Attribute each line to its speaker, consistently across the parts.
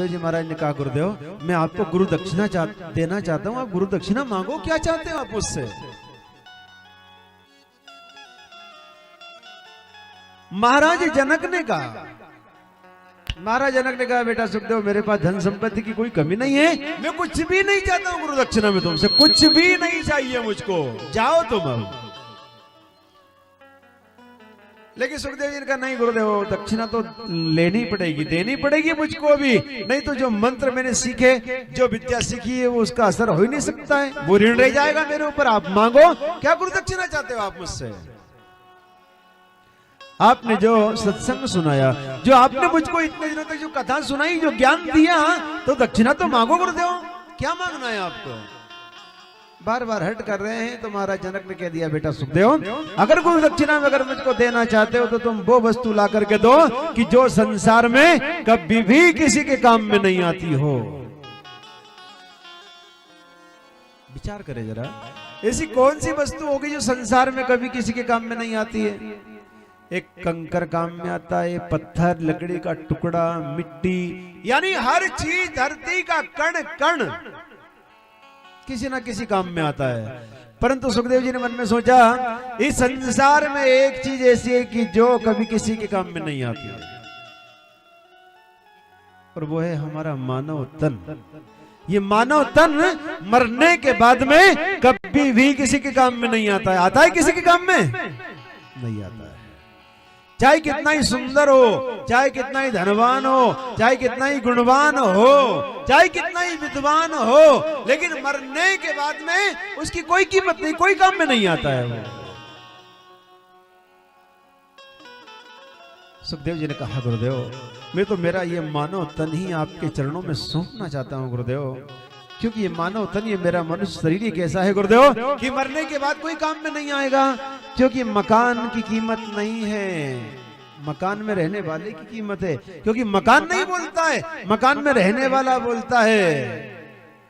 Speaker 1: सुखदेव जी महाराज ने कहा गुरुदेव मैं आपको गुरु दक्षिणा देना चाहता हूं, आप गुरु दक्षिणा मांगो, क्या चाहते हो आप मुझसे? महाराज जनक ने कहा, महाराज जनक ने कहा बेटा सुखदेव मेरे पास धन संपत्ति की कोई कमी नहीं है, मैं कुछ भी नहीं चाहता हूं गुरु दक्षिणा में, तुमसे कुछ भी नहीं चाहिए मुझको, जाओ तुम अब। लेकिन सुखदेव जी ने कहा नहीं गुरुदेव दक्षिणा तो लेनी पड़ेगी, देनी पड़ेगी मुझको भी, नहीं तो जो मंत्र मैंने सीखे, जो विद्या सीखी है वो उसका असर हो ही नहीं सकता है, वो ऋण रह जाएगा मेरे ऊपर, आप मांगो, क्या गुरु दक्षिणा चाहते हो आप मुझसे? आपने जो सत्संग सुनाया, जो आपने मुझको इतने दिनों तक जो कथा सुनाई, जो ज्ञान दिया, तो दक्षिणा तो मांगो गुरुदेव, क्या मांगना है आपको? बार बार हट कर रहे हैं। तो महाराज जनक ने कह दिया बेटा सुखदेव अगर गुरु दक्षिणा में अगर मुझको देना चाहते हो तो तुम वो वस्तु ला करके दो कि जो संसार में कभी भी किसी के काम में नहीं आती हो। विचार करें जरा, ऐसी कौन सी वस्तु होगी जो संसार में कभी किसी के काम में नहीं आती है? एक कंकर काम में आता है, पत्थर, लकड़ी का टुकड़ा, मिट्टी, यानी हर चीज, धरती का कण कण किसी ना किसी काम में आता है। परंतु सुखदेव जी ने मन में सोचा इस संसार में एक चीज ऐसी है कि जो कभी किसी के काम में नहीं आती है, और वो है हमारा मानव तन। ये मानव तन मरने के बाद में कभी भी किसी के काम में नहीं आता है। आता है किसी के काम में? नहीं आता है। चाहे कितना ही सुंदर हो, चाहे कितना ही धनवान हो, चाहे कितना ही गुणवान हो, चाहे कितना ही विद्वान हो, लेकिन मरने के बाद में उसकी कोई कीमत नहीं, कोई काम में नहीं आता है वो। सुखदेव जी ने कहा गुरुदेव मैं तो मेरा ये मानव तन ही आपके चरणों में सौंपना चाहता हूं गुरुदेव, क्योंकि ये मानव तन, ये मेरा मनुष्य शरीर ही कैसा है गुरुदेव कि मरने के बाद कोई काम में नहीं आएगा, क्योंकि मकान की कीमत नहीं है, मकान में रहने वाले की कीमत है। क्योंकि मकान नहीं बोलता है, मकान में रहने वाला बोलता है,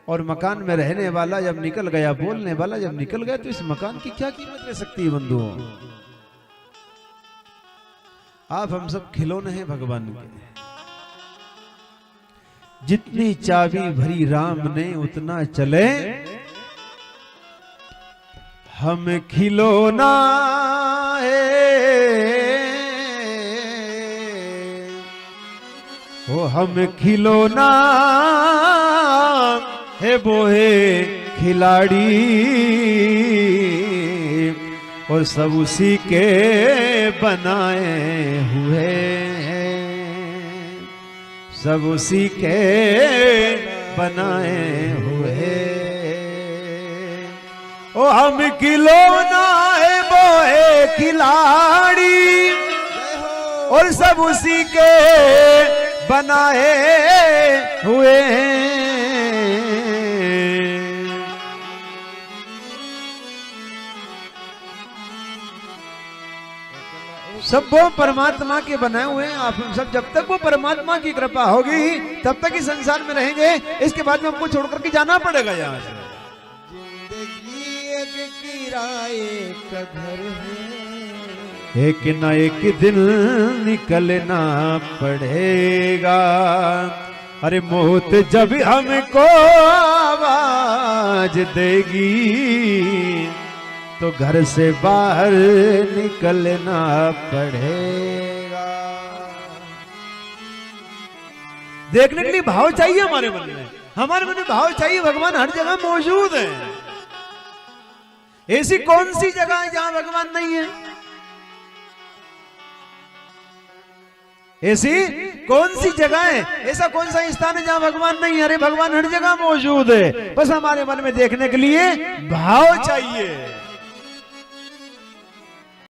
Speaker 1: और मकान में रहने वाला जब निकल गया, बोलने वाला जब निकल गया, तो इस मकान की क्या कीमत रह सकती है बंधुओं? आप हम सब खिलौने हैं भगवान के। जितनी चाबी भरी राम ने उतना चले, हम खिलौना है, ओ हम खिलौना है, वो है खिलाड़ी, और सब उसी के बनाए हुए हैं, सब उसी के बनाए हुए। ओ हम खिलौना है, वो है खिलाड़ी, और सब उसी के बनाए हुए हैं। सब वो परमात्मा के बनाए हुए हैं। आप सब जब तक वो परमात्मा की कृपा होगी तब तक ही संसार में रहेंगे, इसके बाद में हमको छोड़ करके जाना पड़ेगा यहाँ से। जिंदगी एक किराए का घर है, एक न एक दिन निकलना पड़ेगा, अरे मौत जब हमको आवाज देगी तो घर से बाहर निकलना पड़ेगा। देखने के लिए भाव चाहिए हमारे मन में, हमारे मन में भाव चाहिए। भगवान हर जगह मौजूद है। ऐसी कौन सी जगह है जहां भगवान नहीं है? ऐसी कौन सी जगह है, ऐसा कौन सा स्थान है जहां भगवान नहीं है? अरे भगवान हर जगह मौजूद है, बस हमारे मन में देखने के लिए भाव चाहिए।